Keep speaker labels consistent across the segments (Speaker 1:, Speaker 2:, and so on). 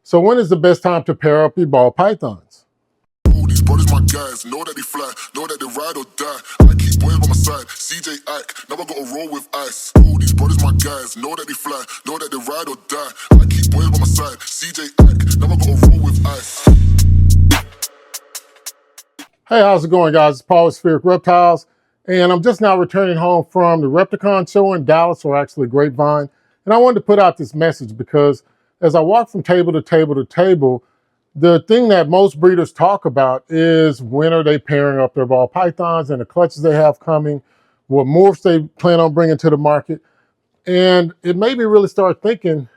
Speaker 1: So when is the best time to pair up your ball pythons?
Speaker 2: These brothers my guys, know that they fly, know that they ride or die. I keep boys by my side, CJ Ike, never gotta roll with ice. These brothers my guys, know that they fly, know that they ride or die. I keep boys by my side, CJ Ike, never gotta roll with ice.
Speaker 1: Hey, how's it going, guys? It's Paul with Spheric Reptiles, and I'm just now returning home from the Repticon show in Dallas, or actually Grapevine. And I wanted to put out this message because as I walk from table to table to table, the thing that most breeders talk about is when are they pairing up their ball pythons and the clutches they have coming, what morphs they plan on bringing to the market. And it made me really start thinking,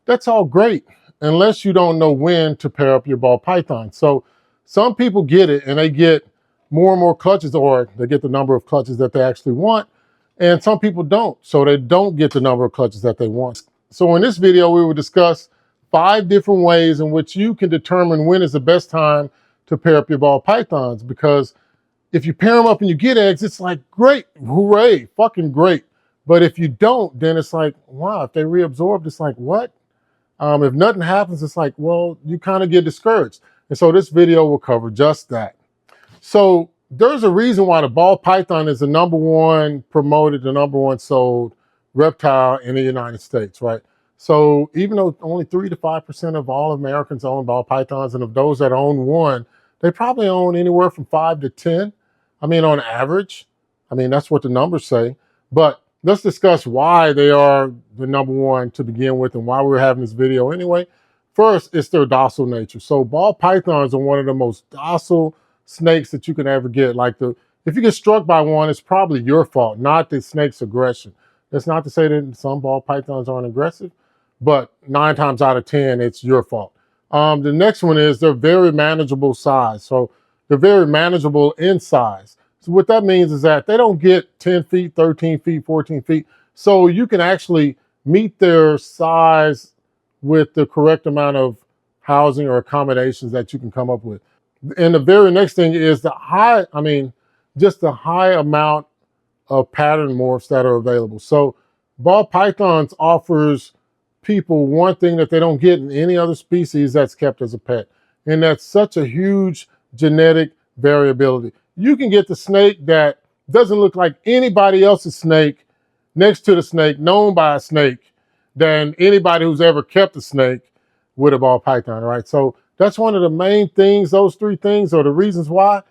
Speaker 1: that's all great, unless you don't know when to pair up your ball python. So some people get it and they get more and more clutches, or they get the number of clutches that they actually want. And some people don't, so they don't get the number of clutches that they want. So in this video, we will discuss 5 different ways in which you can determine when is the best time to pair up your ball pythons. Because if you pair them up and you get eggs, it's like, great, hooray, fucking great. But if you don't, then it's like, wow, if they reabsorbed, it's like, what? If nothing happens, it's like, well, you kind of get discouraged. And so this video will cover just that. So there's a reason why the ball python is the #1 promoted, the #1 sold reptile in the United States, right? So even though only 3 to 5% of all Americans own ball pythons, and of those that own one, they probably own anywhere from 5 to 10. I mean, on average. I mean, that's what the numbers say. But let's discuss why they are the #1 to begin with and why we're having this video anyway. First, it's their docile nature. So ball pythons are one of the most docile snakes that you can ever get. If you get struck by one, it's probably your fault, not the snake's aggression. That's not to say that some ball pythons aren't aggressive, but 9 times out of 10, it's your fault. The next one is they're very manageable size. So they're very manageable in size. So what that means is that they don't get 10 feet, 13 feet, 14 feet. So you can actually meet their size with the correct amount of housing or accommodations that you can come up with. And the very next thing is just the high amount of pattern morphs that are available. So ball pythons offers people one thing that they don't get in any other species that's kept as a pet. And that's such a huge genetic variability. You can get the snake that doesn't look like anybody else's snake next to the snake known by a snake than anybody who's ever kept a snake with a ball python, right? So that's one of the main things. Those 3 things are the reasons why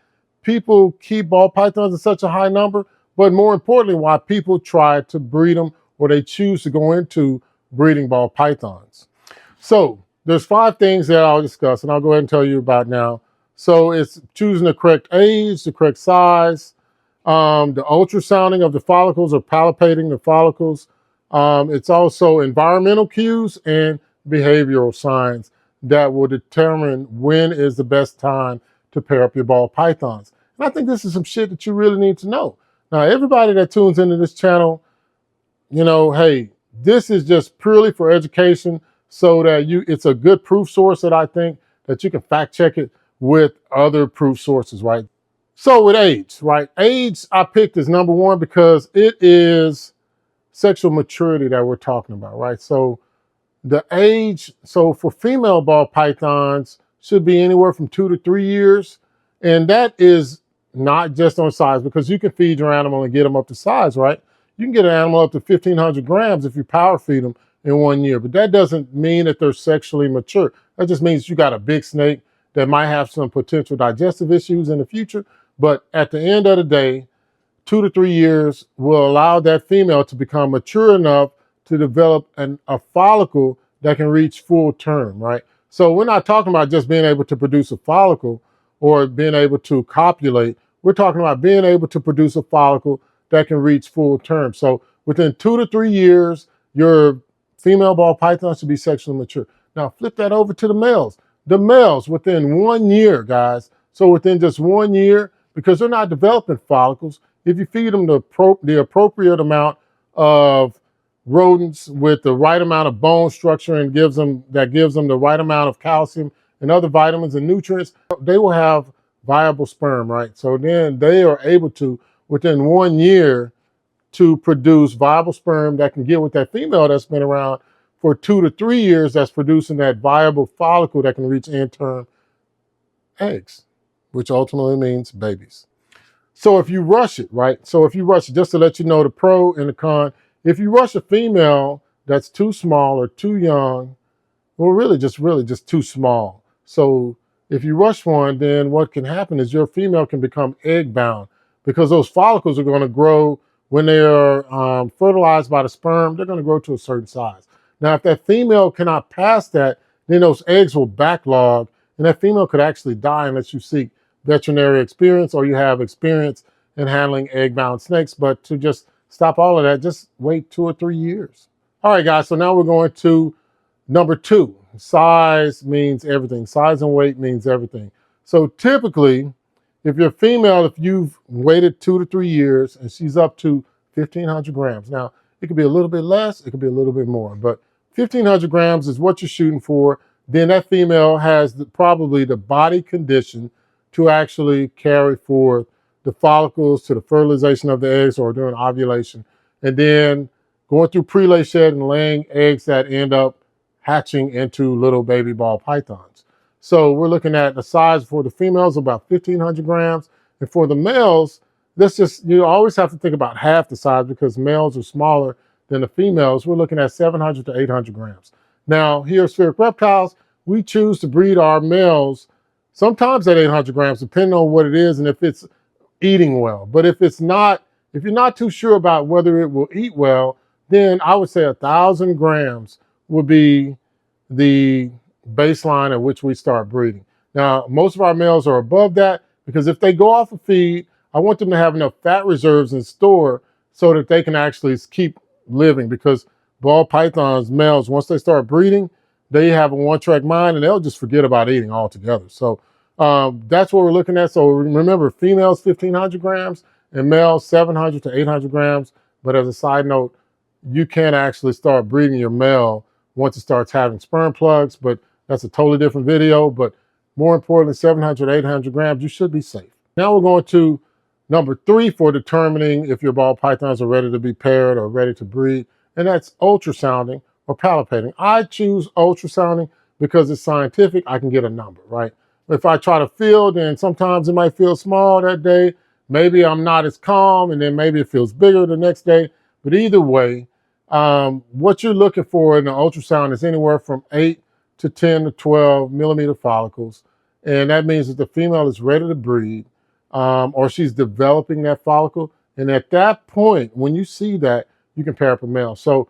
Speaker 1: people keep ball pythons in such a high number, but more importantly, why people try to breed them or they choose to go into breeding ball pythons. So there's 5 things that I'll discuss, and I'll go ahead and tell you about now. So it's choosing the correct age, the correct size, the ultrasounding of the follicles or palpating the follicles. It's also environmental cues and behavioral signs that will determine when is the best time to pair up your ball pythons. And I think this is some shit that you really need to know. Now, everybody that tunes into this channel, hey, this is just purely for education so that it's a good proof source that I think that you can fact check it with other proof sources, right? So with age, right? Age I picked as #1 because it is sexual maturity that we're talking about, right? So the age, so for female ball pythons should be anywhere from 2 to 3 years. And that is not just on size, because you can feed your animal and get them up to size, right? You can get an animal up to 1,500 grams if you power feed them in 1 year, but that doesn't mean that they're sexually mature. That just means you got a big snake that might have some potential digestive issues in the future. But at the end of the day, 2 to 3 years will allow that female to become mature enough to develop a follicle that can reach full term, right? So we're not talking about just being able to produce a follicle or being able to copulate. We're talking about being able to produce a follicle that can reach full term. So within 2 to 3 years, your female ball python should be sexually mature. Now flip that over to the males. The males within 1 year, guys. So within just 1 year, because they're not developing follicles, if you feed them the appropriate amount of rodents with the right amount of bone structure and gives them the right amount of calcium and other vitamins and nutrients, they will have viable sperm, right? So then they are able to, within 1 year, to produce viable sperm that can get with that female that's been around for 2 to 3 years, that's producing that viable follicle that can reach end-term eggs, which ultimately means babies. So if you rush it, right? So if you rush it, just to let you know the pro and the con, if you rush a female that's too small or too young, well, really just too small. So if you rush one, then what can happen is your female can become egg bound because those follicles are going to grow when they are fertilized by the sperm. They're going to grow to a certain size. Now, if that female cannot pass that, then those eggs will backlog, and that female could actually die unless you seek veterinary experience or you have experience in handling egg-bound snakes. But to just stop all of that, just wait 2 or 3 years. All right, guys, so now we're going to number 2. Size means everything. Size and weight means everything. So typically, if you're female, if you've waited 2 to 3 years and she's up to 1,500 grams. Now, it could be a little bit less, it could be a little bit more, but 1,500 grams is what you're shooting for. Then that female has probably the body condition to actually carry forth the follicles to the fertilization of the eggs or during ovulation. And then going through pre-lay shed and laying eggs that end up hatching into little baby ball pythons. So we're looking at the size for the females about 1,500 grams. And for the males, you always have to think about half the size because males are smaller than the females. We're looking at 700 to 800 grams. Now, here at Spheric Reptiles, we choose to breed our males sometimes at 800 grams, depending on what it is and if it's eating well. But if you're not too sure about whether it will eat well, then I would say 1,000 grams would be the baseline at which we start breeding. Now, most of our males are above that because if they go off of feed, I want them to have enough fat reserves in store so that they can actually keep living, because ball pythons, males, once they start breeding, they have a one-track mind and they'll just forget about eating altogether. So that's what we're looking at. So remember, females 1,500 grams and males 700 to 800 grams. But as a side note, you can actually start breeding your male once it starts having sperm plugs, but that's a totally different video. But more importantly, 700, 800 grams, you should be safe. Now we're going to number 3 for determining if your ball pythons are ready to be paired or ready to breed, and that's ultrasounding or palpating. I choose ultrasounding because it's scientific. I can get a number, right? If I try to feel, then sometimes it might feel small that day. Maybe I'm not as calm, and then maybe it feels bigger the next day. But either way, what you're looking for in the ultrasound is anywhere from 8 to 10 to 12 millimeter follicles. And that means that the female is ready to breed, or she's developing that follicle. And at that point, when you see that, you can pair up a male. So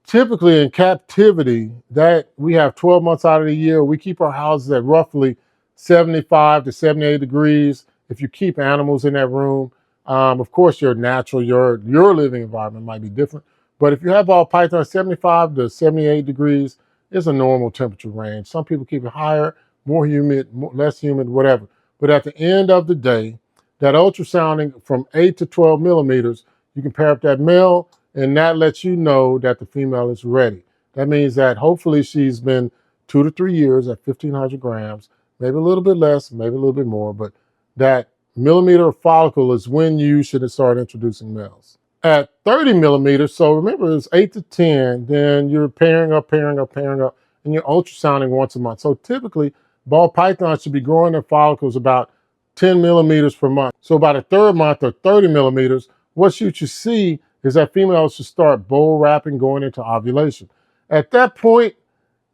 Speaker 1: typically in captivity, that we have 12 months out of the year, we keep our houses at roughly 75 to 78 degrees. If you keep animals in that room, of course, your living environment might be different. But if you have ball pythons, 75 to 78 degrees is a normal temperature range. Some people keep it higher, more humid, less humid, whatever. But at the end of the day, that ultrasounding from 8 to 12 millimeters, you can pair up that male, and that lets you know that the female is ready. That means that hopefully she's been 2 to 3 years at 1,500 grams, maybe a little bit less, maybe a little bit more, but that millimeter of follicle is when you should start introducing males. At 30 millimeters, so remember it's 8 to 10, then you're pairing up, and you're ultrasounding once a month. So typically, ball pythons should be growing their follicles about 10 millimeters per month. So about a third month or 30 millimeters, what you should see is that females should start bowl wrapping going into ovulation. At that point,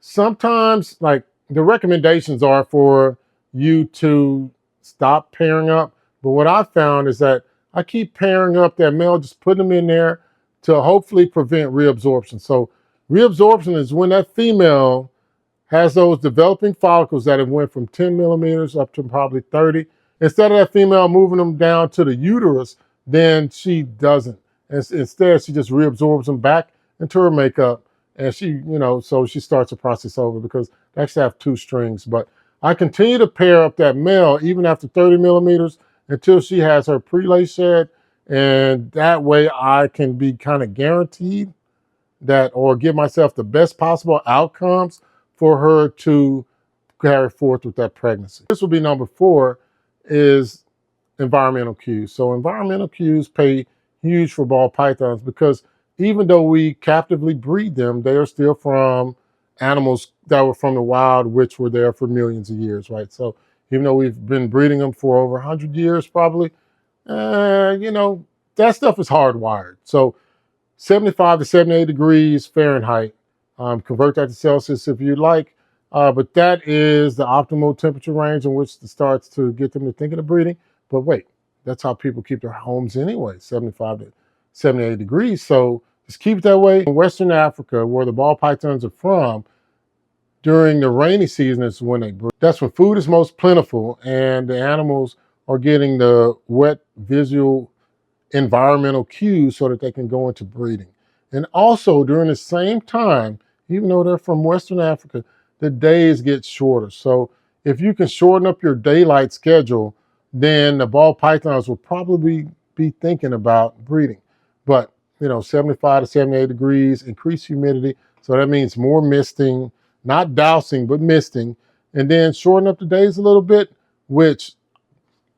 Speaker 1: sometimes like the recommendations are for you to stop pairing up. But what I found is that I keep pairing up that male, just putting them in there to hopefully prevent reabsorption. So reabsorption is when that female has those developing follicles that have went from 10 millimeters up to probably 30. Instead of that female moving them down to the uterus, then she doesn't. Instead, she just reabsorbs them back into her makeup, and so she starts the process over because they actually have 2 strings. But I continue to pair up that male even after 30 millimeters until she has her pre-lay shed, and that way I can be kind of guaranteed that, or give myself the best possible outcomes for her to carry forth with that pregnancy. This will be number 4, is environmental cues. So environmental cues pay huge for ball pythons because even though we captively breed them, they are still from animals that were from the wild, which were there for millions of years, right? So even though we've been breeding them for over 100 years, probably, that stuff is hardwired. So 75 to 78 degrees Fahrenheit. Convert that to Celsius if you'd like. But that is the optimal temperature range in which it starts to get them to thinking of breeding. But wait, that's how people keep their homes anyway, 75 to 78 degrees. So just keep it that way. In Western Africa, where the ball pythons are from, during the rainy season is when they breed. That's when food is most plentiful and the animals are getting the wet visual environmental cues so that they can go into breeding. And also during the same time, even though they're from Western Africa, the days get shorter. So if you can shorten up your daylight schedule, then the ball pythons will probably be thinking about breeding. But 75 to 78 degrees, increased humidity. So that means more misting, not dousing, but misting. And then shorten up the days a little bit, which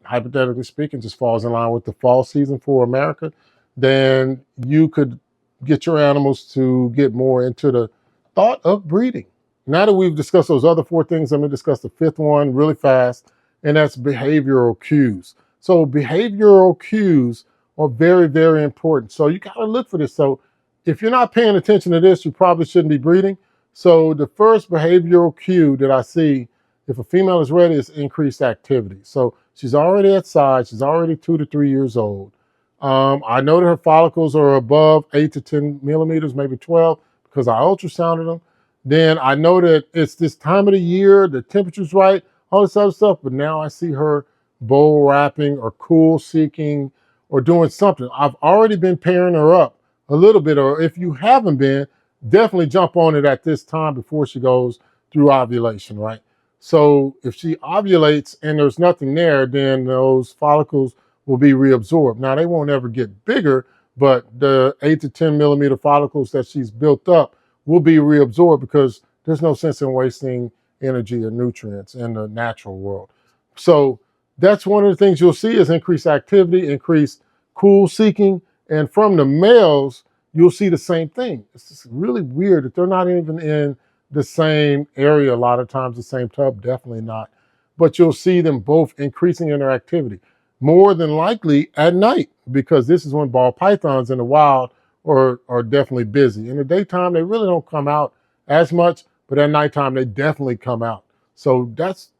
Speaker 1: hypothetically speaking, just falls in line with the fall season for America, then you could get your animals to get more into the thought of breeding. Now that we've discussed those other 4 things, I'm going to discuss the 5th one really fast, and that's behavioral cues. So behavioral cues are very, very important. So you got to look for this. So if you're not paying attention to this, you probably shouldn't be breeding. So the first behavioral cue that I see, if a female is ready, is increased activity. So she's already at size. She's already 2 to 3 years old. I know that her follicles are above 8 to 10 millimeters, maybe 12, because I ultrasounded them. Then I know that it's this time of the year, the temperature's right, all this other stuff. But now I see her bowl wrapping or cool seeking or doing something. I've already been pairing her up a little bit, or if you haven't been, definitely jump on it at this time before she goes through ovulation, right? So if she ovulates and there's nothing there, then those follicles will be reabsorbed. Now, they won't ever get bigger, but the 8 to 10 millimeter follicles that she's built up will be reabsorbed because there's no sense in wasting energy or nutrients in the natural world. So that's one of the things you'll see is increased activity, increased cool seeking. And from the males, you'll see the same thing. It's just really weird that they're not even in the same area a lot of times, the same tub, definitely not. But you'll see them both increasing in their activity, more than likely at night, because this is when ball pythons in the wild are definitely busy. In the daytime, they really don't come out as much, but at nighttime, they definitely come out. So that's,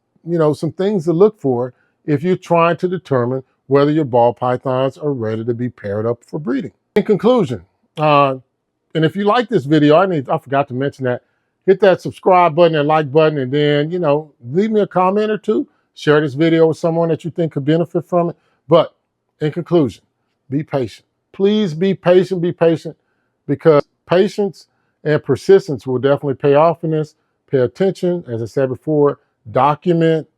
Speaker 1: some things to look for if you're trying to determine whether your ball pythons are ready to be paired up for breeding. In conclusion, and if you like this video, I forgot to mention that, hit that subscribe button and like button, and then, leave me a comment or two. Share this video with someone that you think could benefit from it. But in conclusion, be patient. Please be patient, because patience and persistence will definitely pay off in this. Pay attention, as I said before, document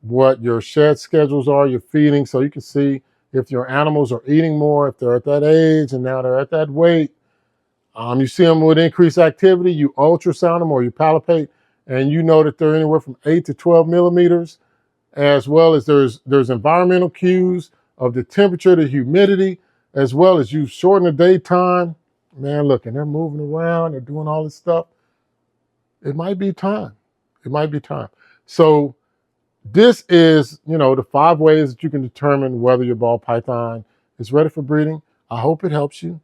Speaker 1: what your shed schedules are, your feeding, so you can see if your animals are eating more, if they're at that age and now they're at that weight. You see them with increased activity, you ultrasound them or you palpate, and you know that they're anywhere from 8 to 12 millimeters, as well as there's environmental cues of the temperature, the humidity, as well as you shorten the daytime. Man, look, and they're moving around, they're doing all this stuff. It might be time. It might be time. So this is, the 5 ways that you can determine whether your ball python is ready for breeding. I hope it helps you.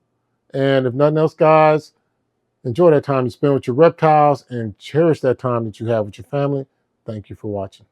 Speaker 1: And if nothing else, guys, enjoy that time you spend with your reptiles and cherish that time that you have with your family. Thank you for watching.